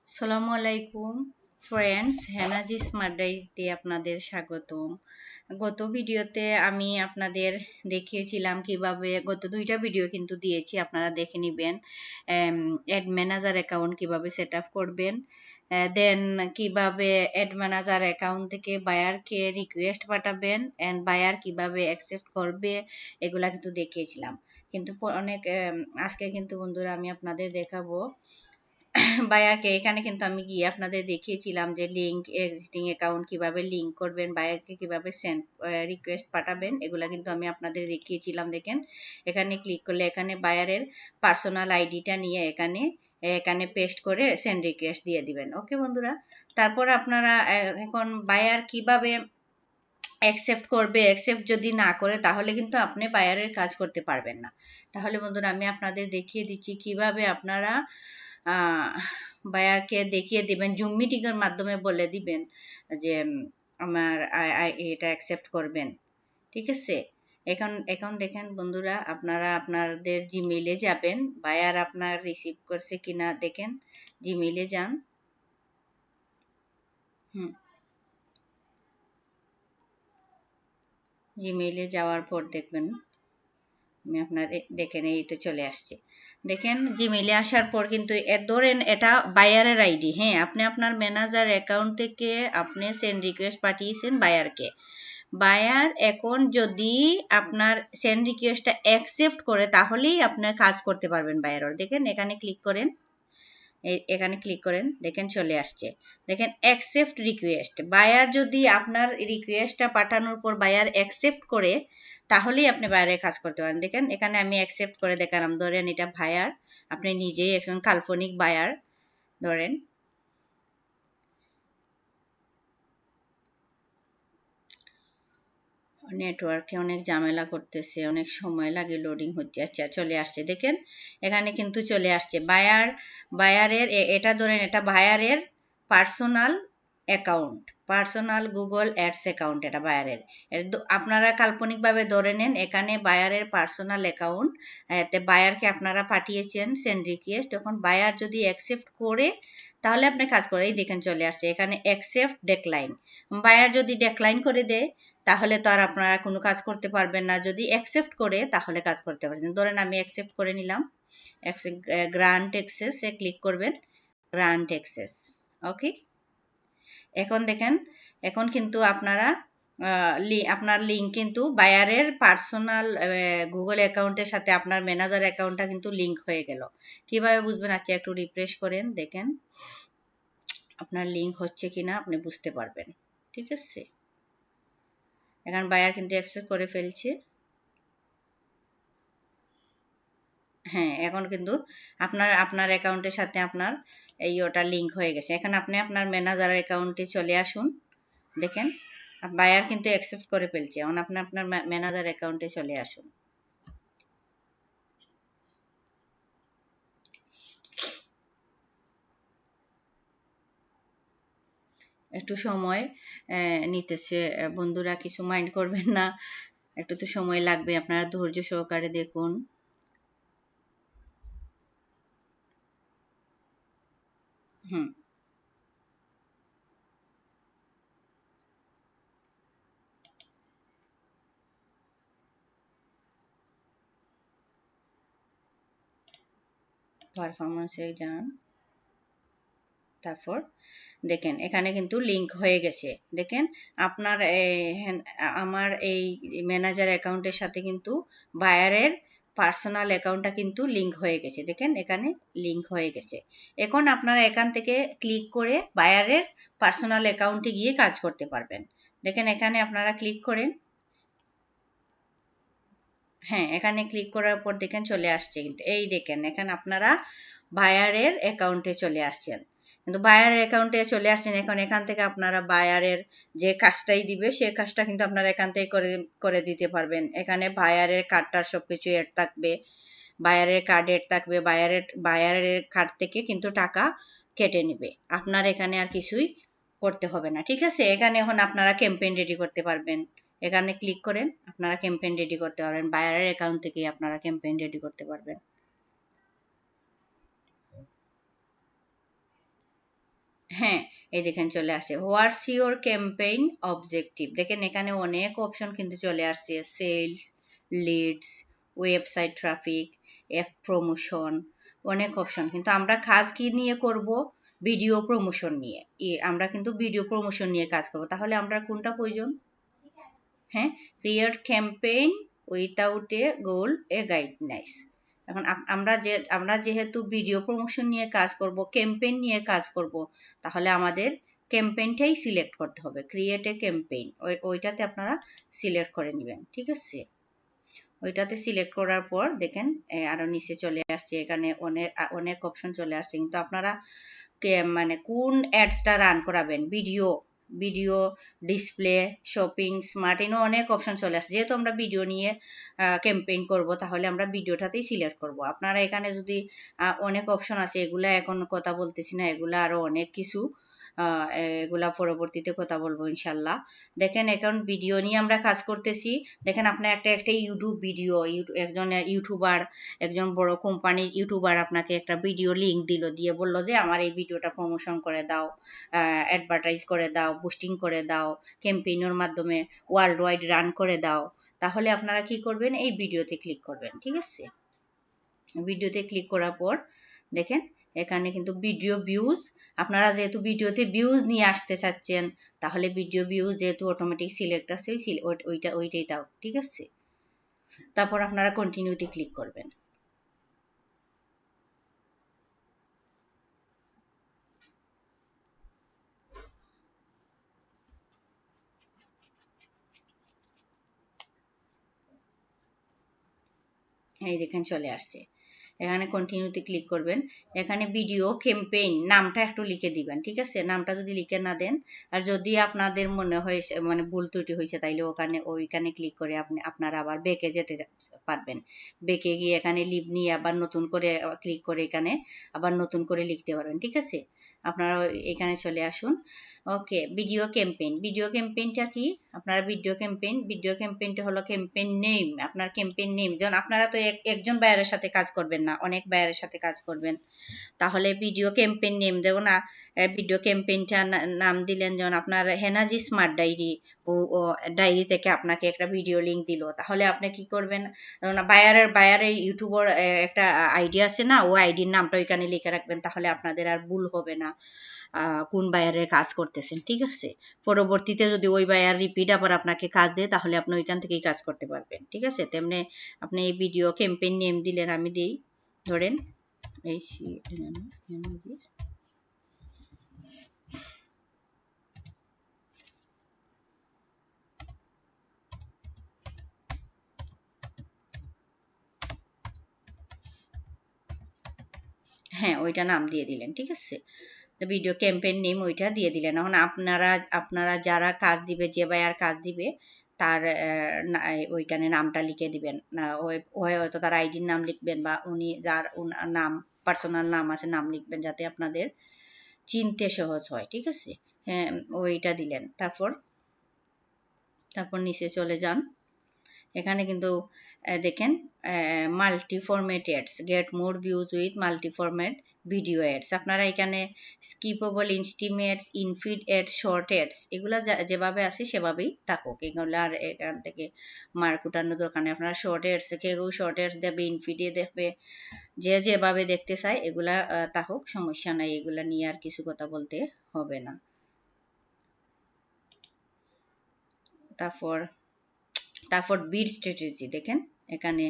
আসসালামু আলাইকুম friends, হেনাজি smart ডায়েরিতে আপনাদের স্বাগতম। গত ভিডিওতে আমি আপনাদের দেখিয়েছিলাম কিভাবে, গত দুইটা ভিডিও কিন্তু দিয়েছি, আপনারা দেখে নেবেন। অ্যাড ম্যানেজার অ্যাকাউন্ট কিভাবে সেট আপ করবেন, দেন কিভাবে অ্যাড ম্যানেজার অ্যাকাউন্ট থেকে বায়ারকে রিকোয়েস্ট পাঠাবেন এন্ড বায়ার কিভাবে অ্যাকসেপ্ট করবে, এগুলা কিন্তু দেখিয়েছিলাম। কিন্তু অনেক আজকে কিন্তু বন্ধুরা আমি আপনাদের দেখাবো বায়ারকে। এখানে কিন্তু আমি গিয়ে আপনাদের দেখিয়েছিলাম যে লিংক এক্সিস্টিং অ্যাকাউন্ট কিভাবে লিংক করবেন, বায়ারকে কিভাবে সেন্ড রিকোয়েস্ট পাঠাবেন, এগুলা কিন্তু আমি আপনাদের দেখিয়েছিলাম। দেখেন এখানে ক্লিক করলে এখানে বায়ারের পার্সোনাল আইডিটা নিয়ে এখানে পেস্ট করে সেন্ড রিকোয়েস্ট দিয়ে দিবেন। ওকে বন্ধুরা, তারপর আপনারা এখন বায়ার কিভাবে অ্যাকসেপ্ট করবে, অ্যাকসেপ্ট যদি না করে তাহলে কিন্তু আপনি বায়ারের কাজ করতে পারবেন না। তাহলে বন্ধুরা আমি আপনাদের দেখিয়ে দিচ্ছি কিভাবে আপনারা বায়ারকে দেখিয়ে দিবেন, জুম মিটিং এর মাধ্যমে বলে দিবেন যে আমার এটা অ্যাকসেপ্ট করবেন। ঠিক আছে, এখন এখন দেখেন বন্ধুরা, আপনারা আপনাদের জিমেইলে যাবেন, বায়ার আপনার রিসিভ করছে কিনা দেখেন, জিমেইলে যান। জিমেইলে যাওয়ার পর দেখবেন, আমি আপনাদের দেখেন এই তো চলে আসছে। দেখেন জিমেইলে আসার পর কিন্তু ধরেন এটা বায়ারের আইডি। হ্যাঁ, আপনি আপনার ম্যানেজার অ্যাকাউন্ট থেকে আপনি সেন্ড রিকোয়েস্ট পাঠিয়েছেন বায়ারকে। বায়ার এখন যদি আপনার সেন্ড রিকোয়েস্টটা অ্যাকসেপ্ট করে তাহলেই আপনার কাজ করতে পারবেন বায়ারের। দেখেন এখানে ক্লিক করেন, এখানে ক্লিক করেন, দেখেন চলে আসছে। দেখেন অ্যাকসেপ্ট রিকোয়েস্ট, বায়ার যদি আপনার রিকোয়েস্টটা পাঠানোর পর বায়ার অ্যাকসেপ্ট করে তাহলেই আপনি বায়ারের কাজ করতে পারেন। দেখেন এখানে আমি অ্যাকসেপ্ট করে দেখালাম, ধরেন এটা বায়ার, আপনি নিজেই একজন কাল্পনিক বায়ার ধরেন। নেটওয়ার্কে অনেক ঝামেলা করতেছে, অনেক সময় লাগে, লোডিং হচ্ছে। আচ্ছা চলে আসছে, দেখেন এখানে কিন্তু চলে আসছে বায়ারের এটা ধরেন এটা বায়ারের personal account, personal Google ads account, এটা বায়ারের। আপনারা কাল্পনিকভাবে ধরে নেন এখানে বায়ারের পার্সোনাল অ্যাকাউন্ট, এতে বায়ারকে আপনারা পাঠিয়েছেন সেন্ড রিকোয়েস্ট। তখন বায়ার যদি অ্যাকসেপ্ট করে তাহলে আপনি কাজ করে, এই দেখেন চলে আসছে এখানে অ্যাকসেপ্ট ডেক্লাইন। বায়ার যদি ডেক্লাইন করে দেয় তাহলে তো আর আপনারা কোনো কাজ করতে পারবেন না, যদি অ্যাকসেপ্ট করে তাহলে কাজ করতে পারবেন। ধরেন আমি অ্যাকসেপ্ট করে নিলাম, গ্রান্ট অ্যাক্সেস এ ক্লিক করবেন, গ্রান্ট অ্যাক্সেস। ওকে, এখন দেখেন এখন কিন্তু আপনারা আপনার লিঙ্ক কিন্তু বায়ারের পার্সোনাল গুগল অ্যাকাউন্টের সাথে আপনার ম্যানেজার অ্যাকাউন্টটা কিন্তু লিঙ্ক হয়ে গেল। কিভাবে বুঝবেন? আচ্ছা একটু রিফ্রেশ করেন, দেখেন আপনার লিঙ্ক হচ্ছে কিনা আপনি বুঝতে পারবেন। ঠিক আছে, এখন বায়ার কিন্তু অ্যাক্সেস করে ফেলছে। হ্যাঁ, এখন কিন্তু আপনার আপনার অ্যাকাউন্টের সাথে আপনার এই ওটা লিঙ্ক হয়ে গেছে। এখন আপনি আপনার ম্যানেজার অ্যাকাউন্টে চলে আসুন, দেখেন বায়ার কিন্তু অ্যাকসেপ্ট করে ফেলছে। এখন আপনি আপনার ম্যানেজার অ্যাকাউন্টে চলে আসুন। একটু সময় নিতেছে বন্ধুরা, কিছু মাইন্ড করবেন না, একটু তো সময় লাগবে, আপনারা ধৈর্য সহকারে দেখুন। হুম, পারফরমেন্সে যান, তারপর দেখেন এখানে কিন্তু লিংক হয়ে গেছে। দেখেন আপনার আমার এই ম্যানেজার অ্যাকাউন্টের সাথে কিন্তু বায়ারের পার্সোনাল অ্যাকাউন্টটা কিন্তু লিংক হয়ে গেছে। দেখেন এখানে লিংক হয়ে গেছে। এখন আপনারা এখান থেকে ক্লিক করে বায়ারের পার্সোনাল অ্যাকাউন্টে গিয়ে কাজ করতে পারবেন। দেখেন এখানে আপনারা ক্লিক করেন, হ্যাঁ এখানে ক্লিক করার পর দেখেন চলে আসছে। কিন্তু এই দেখেন এখানে আপনারা বায়ারের অ্যাকাউন্টে চলে আসছেন, কিন্তু বায়ারের অ্যাকাউন্টে চলে আসছেন। এখন এখান থেকে আপনারা বায়ারের যে কাজটাই দিবে সে কাজটা কিন্তু আপনারা এখান থেকে করে করে দিতে পারবেন। এখানে বায়ারের কার্ডটার সবকিছু এড থাকবে, বায়ারের কার্ড এড থাকবে, বায়ারের কার্ড থেকে কিন্তু টাকা কেটে নেবে, আপনার এখানে আর কিছুই করতে হবে না। ঠিক আছে, এখানে এখন আপনারা ক্যাম্পেইন রেডি করতে পারবেন। এখানে ক্লিক করেন, আপনারা ক্যাম্পেইন রেডি করতে পারবেন, বায়ারের অ্যাকাউন্ট থেকে আপনারা ক্যাম্পেইন রেডি করতে পারবেন। হ্যাঁ, এই দেখেন চলে আসে হোয়াটস ইউর ক্যাম্পেইন অবজেক্টিভ। দেখেন এখানে অনেক অপশন কিন্তু চলে আসছে, sales, leads, website traffic, app promotion, অনেক অপশন। কিন্তু আমরা কাজ কি নিয়ে করব? ভিডিও প্রমোশন নিয়ে। আমরা কিন্তু ভিডিও প্রমোশন নিয়ে কাজ করব। তাহলে আমরা কোনটা প্রয়োজন? হ্যাঁ, ক্রিয়েট ক্যাম্পেইন উইথাউট এ গোল এ গাইডলাইন্স। এখন আমরা যেহেতু ভিডিও প্রমোশন নিয়ে কাজ করব, ক্যাম্পেইন নিয়ে কাজ করব, তাহলে আমাদের ক্যাম্পেইনটাই সিলেক্ট করতে হবে, ক্রিয়েট এ ক্যাম্পেইন। ওইটাতে আপনারা সিলেক্ট করে নেবেন, ঠিক আছে? ওইটাতে সিলেক্ট করার পর দেখেন আরো নিচে চলে আসছে, এখানে অনেক অনেক অপশন চলে আসছে। কিন্তু আপনারা মানে কোন অ্যাডসটা রান করাবেন, video, video, display, shopping, smart, এনে অনেক অপশন চলে আসছে। যেহেতু আমরা ভিডিও নিয়ে ক্যাম্পেইন করব, তাহলে আমরা ভিডিওটাতেই সিলেক্ট করব। আপনারা এখানে যদি অনেক অপশন আছে, এগুলা এখন কথা বলতেছি না, এগুলা আরো অনেক কিছু, এগুলা পরবর্তীতে কথা বলবো ইনশাল্লাহ। দেখেন এখন ভিডিও নিয়ে আমরা কাজ করতেছি। দেখেন আপনার একটা ইউটিউব ভিডিও, একজন ইউটিউবার, একজন বড় কোম্পানির ইউটিউবার আপনাকে একটা ভিডিও লিংক দিল, দিয়ে বললো যে আমার এই ভিডিওটা প্রমোশন করে দাও, অ্যাডভার্টাইজ করে দাও, বুস্টিং করে দাও, ক্যাম্পেইনের মাধ্যমে ওয়ার্ল্ড ওয়াইড রান করে দাও। তাহলে আপনারা কি করবেন? এই ভিডিওতে ক্লিক করবেন, ঠিক আছে? ভিডিওতে ক্লিক করার পর দেখেন এখানে কিন্তু ভিডিও ভিউজ, আপনারা যেহেতু ভিডিওতে ভিউজ নিয়ে আসতে চাচ্ছেন, তাহলে ভিডিও ভিউজ যেহেতু অটোমেটিক সিলেক্ট আছে, ওইটাই দাও, ঠিক আছে? তারপর আপনারা কন্টিনিউতে ক্লিক করবেন। এই দেখেন চলে আসছে, এখানে কন্টিনিউতে ক্লিক করবেন। এখানে ভিডিও ক্যাম্পেইন নামটা একটু লিখে দিবেন, ঠিক আছে? নামটা যদি লিখে না দেন, আর যদি আপনাদের মনে হয় মানে ভুল ত্রুটি হয়েছে, তাইলে ওইখানে ক্লিক করে আপনারা আবার বেঁকে যেতে পারবেন। বেঁকে গিয়ে এখানে লিভ নিয়ে আবার নতুন করে ক্লিক করে এখানে আবার নতুন করে লিখতে পারবেন, ঠিক আছে? আপনারা এখানে চলে আসুন। ওকে, ভিডিও ক্যাম্পেইন। ভিডিও ক্যাম্পেইনটা কি? আপনারা ভিডিও ক্যাম্পেইনটা হলো ক্যাম্পেইন নেম, আপনার ক্যাম্পেইন নেম। যেমন আপনারা তো একজন বায়ারের সাথে কাজ করবেন না, অনেক বায়ারের সাথে কাজ করবেন, তাহলে ভিডিও ক্যাম্পেইন নেম দেবো না। ভিডিও ক্যাম্পেইনটা নাম দিলেন, যেমন আপনার হেনাজি স্মার্ট ডায়েরি, ও ডায়েরি থেকে আপনাকে একটা ভিডিও লিংক দিল, তাহলে আপনি কি করবেন? বায়ারের ইউটিউবের একটা আইডি আছে না, ওই আইডির নামটা ওইখানে লিখে রাখবেন, তাহলে আপনাদের আর ভুল হবে না কোন বায়ারের কাজ করতেছেন, ঠিক আছে? পরবর্তীতে যদি ওই বায়ার রিপিট আবার আপনাকে কাজ দেয়, তাহলে আপনি ওইখান থেকেই কাজ করতে পারবেন, ঠিক আছে? তেমনি আপনি এই ভিডিও ক্যাম্পেইন নেম দিলেন, আমি দিই ধরেন এই হ্যাঁ, ওইটা নাম দিয়ে দিলেন, ঠিক আছে? ভিডিও ক্যাম্পেইন নেম ওইটা দিয়ে দিলেন। এখন আপনারা যারা কাজ দিবে, যে বায়ার কাজ দিবে, তার ওইখানে নামটা লিখে দিবেন। হয়তো তার আইডির নাম লিখবেন, বা উনি যার নাম, পার্সোনাল নাম আছে, নাম লিখবেন, যাতে আপনাদের চিনতে সহজ হয়, ঠিক আছে? হ্যাঁ, ওইটা দিলেন। তারপর নিচে চলে যান। এখানে কিন্তু দেখেন multi format ads, get more views with multi format video ads. আপনারা এখানে স্কিপেবল, ইনস্টিমেটস, ইনফিড অ্যাডস, শর্ট অ্যাডস, এগুলা যেভাবে আছে সেভাবেই থাকুক। এগুলো আর এখান থেকে মার্ক উঠানোর দরকার নেই। আপনারা শর্ট অ্যাডস, কেউ শর্ট অ্যাডস দেবে, ইনফিডে দেখবে, যে যেভাবে দেখতে চায় এগুলা থাকুক, সমস্যা নাই। এগুলা নিয়ে আর কিছু কথা বলতে হবে না। তারপর বিড স্ট্র্যাটেজি দেখেন এখানে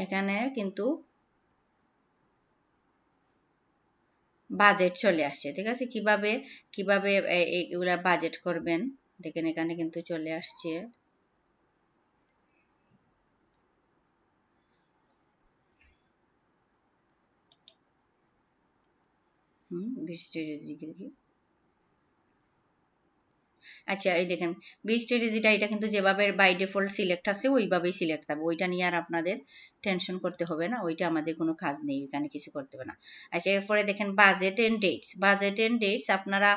এখানে কিন্তু বাজেট চলে আসছে, ঠিক আছে? কিভাবে কিভাবে এগুলা বাজেট করবেন দেখেন, এখানে কিন্তু চলে আসছে। আচ্ছা, এই দেখেন বিড স্ট্র্যাটেজিটা, এটা কিন্তু যেভাবে বাই ডিফল্ট সিলেক্ট আছে ওইভাবেই সিলেক্ট থাকবে, ওইটা নিয়ে আর আপনাদের টেনশন করতে হবে না, ওইটা আমাদের কোনো কাজ নেই, এখানে কিছু করতে হবে না। আচ্ছা, এরপরে দেখেন budget and dates. Budget and dates আপনারা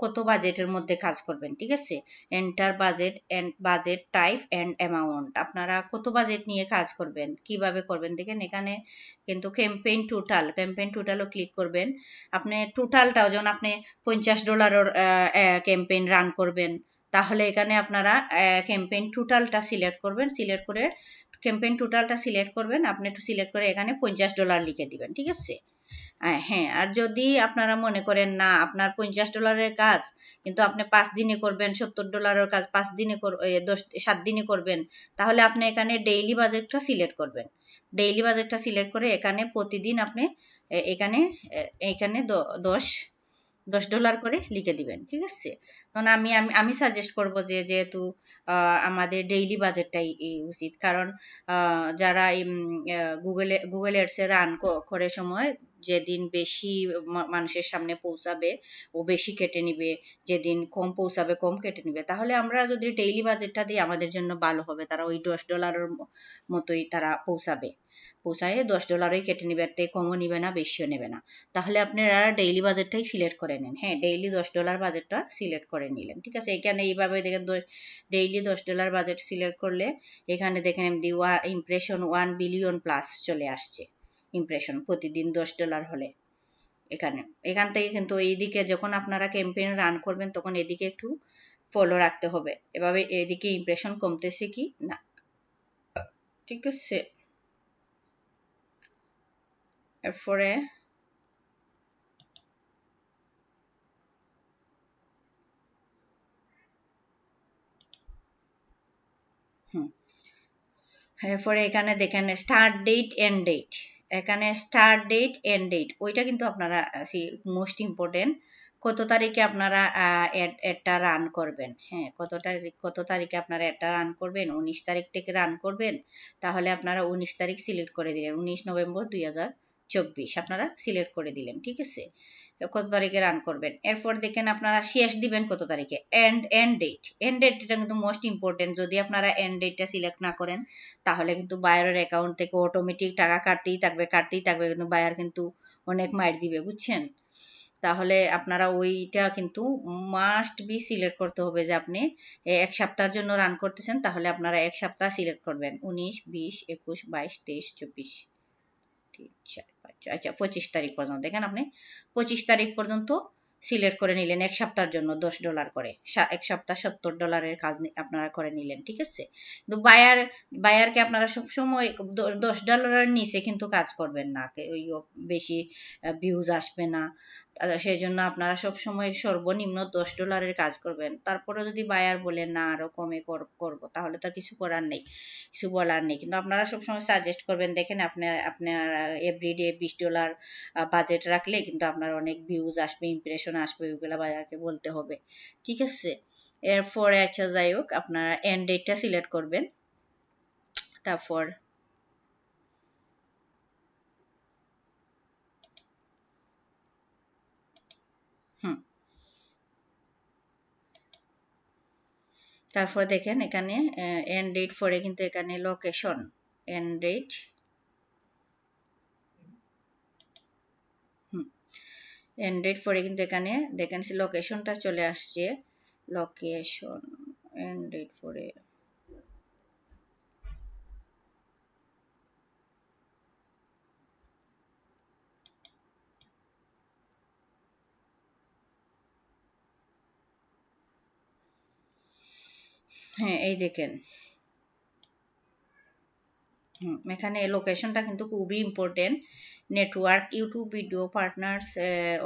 কত বাজেটের মধ্যে কাজ করবেন, ঠিক আছে। Enter budget and budget type and amount. আপনারা কত বাজেট নিয়ে কাজ করবেন, কিভাবে করবেন দেখেন এখানে কিন্তু ক্যাম্পেইন টোটালও ক্লিক করবেন। আপনি টোটালটাও যখন আপনি $50 ক্যাম্পেইন রান করবেন, তাহলে এখানে আপনারা ক্যাম্পেইন টোটালটা সিলেক্ট করবেন, সিলেক্ট করে ক্যাম্পেইন টোটালটা সিলেক্ট করবেন, আপনি একটু সিলেক্ট করে এখানে $50 লিখে দিবেন, ঠিক আছে। হ্যাঁ, আর যদি আপনারা মনে করেন না আপনার $50 কাজ কিন্তু আপনি 5 দিনে করবেন, $70 কাজ 5 দিনে 7 দিনে করবেন, তাহলে আপনি এখানে ডেইলি বাজেটটা সিলেক্ট করবেন। ডেইলি বাজেটটা সিলেক্ট করে এখানে প্রতিদিন আপনি এখানে এখানে $10 করে লিখে দিবেন, ঠিক আছে। কারণ আমি সাজেস্ট করব যে যেহেতু আমাদের ডেইলি বাজেটটাই উচিত, কারণ যারা গুগল এডসে রান করে সময় যেদিন বেশি মানুষের সামনে পৌঁছাবে ও বেশি কেটে নিবে, যেদিন কম পৌঁছাবে কম কেটে নিবে। তাহলে আমরা যদি ডেইলি বাজেটটা দিই আমাদের জন্য ভালো হবে, তারা ওই $10 মতোই তারা পৌঁছায় $10 কেটে নিবে, এর থেকে কমও নিবে না, বেশিও নেবে না। তাহলে আপনারা ডেইলি বাজেটটাই সিলেক্ট করে নেন। হ্যাঁ, ডেইলি $10 বাজেটটা সিলেক্ট করে নিলেন, ঠিক আছে। এখানে এইভাবে দেখেন ডেইলি $10 বাজেট সিলেক্ট করলে এখানে দেখেন এমডি ইমপ্রেশন 1 বিলিয়ন প্লাস চলে আসছে। ইমপ্রেশন প্রতিদিন $10 হলে এখান থেকে কিন্তু এইদিকে যখন আপনারা ক্যাম্পেইন রান করবেন তখন এদিকে একটু ফলো রাখতে হবে, এভাবে এদিকে ইমপ্রেশন কমতেছে কি না, ঠিক আছে। এরপরে এরপরে এখানে দেখেন স্টার্ট ডেট এন্ড ডেট। এখানে স্টার্ট ডেট এন্ড ডেট ওইটা কিন্তু আপনারা মোস্ট ইম্পর্টেন্ট, কত তারিখে আপনারা এটা রান করবেন। হ্যাঁ, কত তারিখে আপনারা এটা রান করবেন, 19 তারিখ থেকে রান করবেন, তাহলে আপনারা 19 তারিখ সিলেক্ট করে দিলেন, 19 নভেম্বর 2024 আপনারা সিলেক্ট করে দিলেন, ঠিক আছে। কত তারিখে রান করবেন, এরপর দেখেন আপনারা শেষ দিবেন কত তারিখে। এন্ড ডেট এটা কিন্তু মোস্ট ইম্পর্টেন্ট, যদি আপনারা এন্ড ডেটটা সিলেক্ট না করেন তাহলে কিন্তু বায়ারের অ্যাকাউন্ট থেকে অটোমেটিক টাকা কাটতেই থাকবে কিন্তু বায়ার কিন্তু অনেক মাইর দিবে, বুঝছেন। তাহলে আপনারা ওইটা কিন্তু মাস্ট বি সিলেক্ট করতে হবে যে আপনি 1 সপ্তাহের জন্য রান করতেছেন, তাহলে আপনারা 1 সপ্তাহ সিলেক্ট করবেন, 19, 20, 21, 22, 23, 24, আচ্ছা 25 তারিখ পর্যন্ত। দেখেন আপনি 25 তারিখ পর্যন্ত সিলেক্ট করে নিলেন 1 সপ্তাহের জন্য $10 করে, 1 সপ্তাহ $70 কাজ আপনারা করে নিলেন, ঠিক আছে। কিন্তু বায়ারকে আপনারা সবসময় $10 নিচে কিন্তু কাজ করবেন না, ওই বেশি ভিউজ আসবে না, সেই জন্য আপনারা সবসময় সর্বনিম্ন $10 কাজ করবেন। তারপরে যদি বায়ার বলেন না আরো কমে করবো, তাহলে তো কিছু করার নেই, কিছু বলার নেই। কিন্তু আপনারা সবসময় সাজেস্ট করবেন, দেখেন আপনার এভরিডে $20 বাজেট রাখলে কিন্তু আপনার অনেক ভিউজ আসবে, ইমপ্রেশন আসবে, ওইগুলা বাজারকে বলতে হবে, ঠিক আছে। এরপরে আচ্ছা যাই হোক, আপনারা এন্ড ডেটটা সিলেক্ট করবেন, তারপর দেখেন এখানে এন্ড ডেট পরে কিন্তু এখানে location and date and date পরে কিন্তু এখানে দেখেন লোকেশনটা চলে আসছে, লোকেশন এন্ড ডেট পরে হ্যাঁ এই দেখেন এখানে লোকেশনটা কিন্তু খুবই important. Network YouTube video partners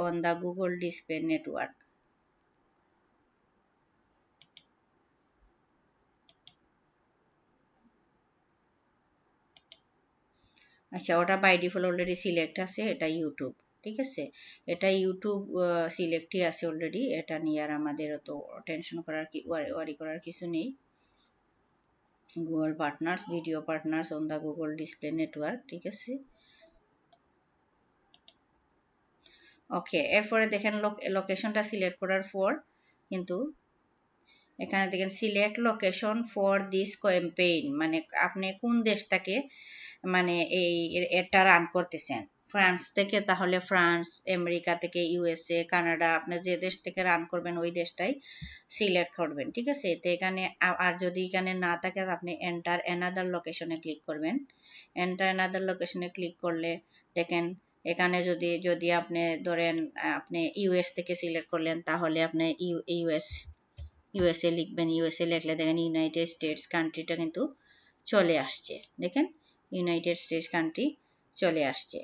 on the Google display network. আচ্ছা, ওটা বাই ডিফল্ট অলরেডি সিলেক্ট আছে, এটা ইউটিউব, ঠিক আছে। এটা ইউটিউব সিলেক্টই আছে অলরেডি, এটা নিয়ে আর আমাদের অত টেনশন করার ওয়ারি করার কিছু নেই। Google partners video partners on the Google display network, ঠিক আছে। ওকে, এরপরে দেখেন লোকেশনটা সিলেক্ট করার পর কিন্তু এখানে দেখেন select location for this campaign, মানে আপনি কোন দেশটাকে মানে এটা রান করতেছেন। ফ্রান্স থেকে তাহলে ফ্রান্স, আমেরিকা থেকে ইউএসএ, কানাডা, আপনি যে দেশ থেকে রান করবেন ওই দেশটাই সিলেক্ট করবেন, ঠিক আছে। তো এখানে আর যদি এখানে না থাকে আপনি এন্টার অ্যানাদার লোকেশনে ক্লিক করবেন। এন্টার অ্যানাদার লোকেশনে ক্লিক করলে দেখেন এখানে যদি যদি আপনি ধরেন আপনি ইউএস থেকে সিলেক্ট করলেন তাহলে আপনি ইউএসএ লিখবেন। ইউএসএ লিখলে দেখেন ইউনাইটেড স্টেটস কান্ট্রিটা কিন্তু চলে আসছে, দেখেন ইউনাইটেড স্টেটস কান্ট্রি চলে আসছে।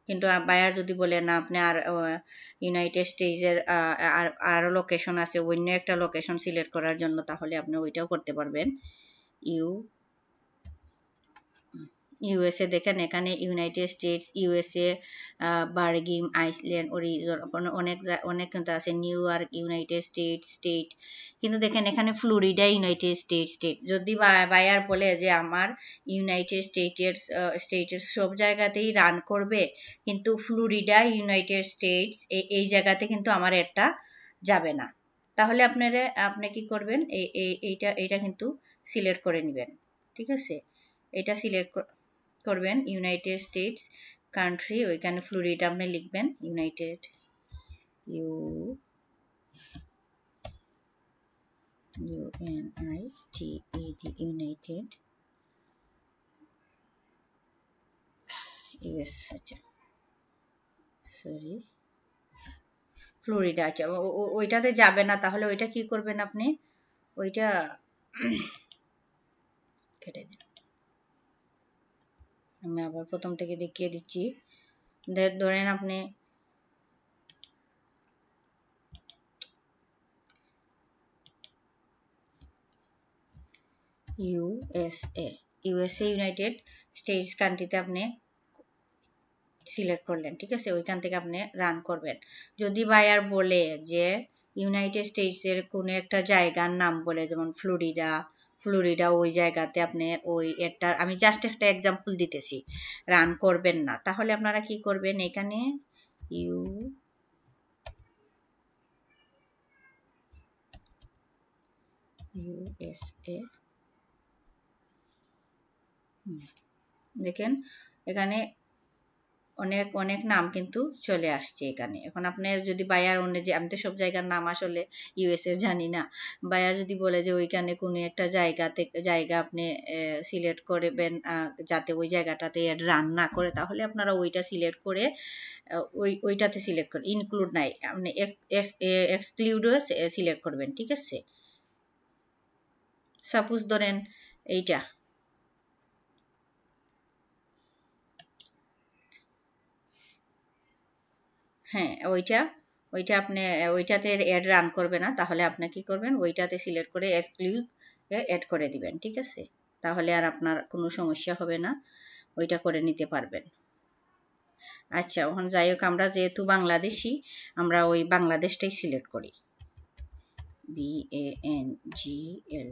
কিন্তু বায়ার যদি বলে না আপনি আর ইউনাইটেড স্টেটসের আরো লোকেশন আছে, অন্য একটা লোকেশন সিলেক্ট করার জন্য, তাহলে আপনি ওইটাও করতে পারবেন। ইউএসএ দেখেন এখানে ইউনাইটেড স্টেটস, ইউএসএ, বার্গিম, আইসল্যান্ড, অনেক অনেক কিন্তু আছে, new York, United states state, কিন্তু দেখেন এখানে ফ্লোরিডা ইউনাইটেড স্টেটস স্টেট। যদি বায়ার বলে যে আমার ইউনাইটেড স্টেটের সব জায়গাতেই রান করবে কিন্তু ফ্লোরিডা ইউনাইটেড স্টেটস এই জায়গাতে কিন্তু আমার এটা যাবে না, তাহলে আপনি কি করবেন, এইটা কিন্তু সিলেক্ট করে নেবেন, ঠিক আছে। এটা সিলেক্ট করবেন ইউনাইটেড স্টেটস কান্ট্রি, ওইখানে ফ্লোরিডা আপনি লিখবেন, ইউনাইটেড ইউনাইটেড ইউএস, আচ্ছা সরি ফ্লোরিডা, আচ্ছা ওইটাতে যাবে না, তাহলে ওইটা কি করবেন আপনি, ওইটা কেটে দিন। আমি আবার প্রথম থেকে দেখিয়ে দিচ্ছি। ধরেন আপনি ইউএসএ ইউনাইটেড স্টেটস কান্ট্রিতে আপনি সিলেক্ট করলেন, ঠিক আছে। ওইখান থেকে আপনি রান করবেন। যদি বায়ার বলে যে ইউনাইটেড স্টেটসের কোনো একটা জায়গার নাম বলে, যেমন ফ্লোরিডা ওই জায়গাতে আপনি ওই এটা, আমি জাস্ট একটা এক্সাম্পল দিতেছি, রান করবেন না, তাহলে আপনারা কি করবেন, এখানে ইউএসএ দেখেন এখানে অনেক অনেক নাম কিন্তু চলে আসছে এখানে। এখন আপনার যদি বায়ার অন্য যে, আমি তো সব জায়গার নাম আসলে ইউএসএ জানি না, বায়ার যদি বলে যে ওইখানে কোনো একটা জায়গা আপনি সিলেক্ট করবেন যাতে ওই জায়গাটাতে রান না করে, তাহলে আপনারা ওইটা সিলেক্ট করে ওইটাতে সিলেক্ট করে ইনক্লুড নাই আপনি এক্সক্লুডও সিলেক্ট করবেন, ঠিক আছে। সাপোজ ধরেন এইটা, হ্যাঁ ওইটা আপনি ওইটাতে অ্যাড রান করবে না, তাহলে আপনি কি করবেন, ওইটাতে সিলেক্ট করে এক্সক্লুড অ্যাড করে দিবেন, ঠিক আছে। তাহলে আর আপনার কোনো সমস্যা হবে না, ওইটা করে নিতে পারবেন। আচ্ছা ওখানে যাই হোক, আমরা যেহেতু বাংলাদেশি, আমরা ওই বাংলাদেশটাই সিলেক্ট করি, BANGLL,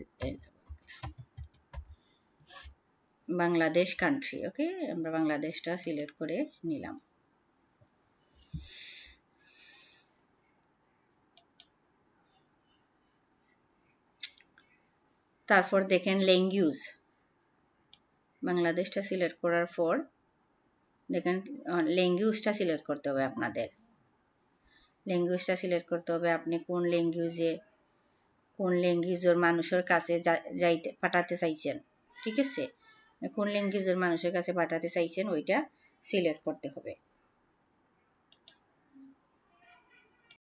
বাংলাদেশ কান্ট্রি, ওকে। আমরা বাংলাদেশটা সিলেক্ট করে নিলাম। তারপর দেখেন ল্যাঙ্গুয়েজ, বাংলাদেশটা সিলেক্ট করার পর দেখেন ল্যাঙ্গুয়েজটা সিলেক্ট করতে হবে আপনাদের। ল্যাঙ্গুয়েজটা সিলেক্ট করতে হবে আপনি কোন ল্যাঙ্গুয়েজের মানুষের কাছে যাইতে পাঠাতে চাইছেন, ঠিক আছে। কোন ল্যাঙ্গুয়েজের মানুষের কাছে পাঠাতে চাইছেন ওইটা সিলেক্ট করতে হবে।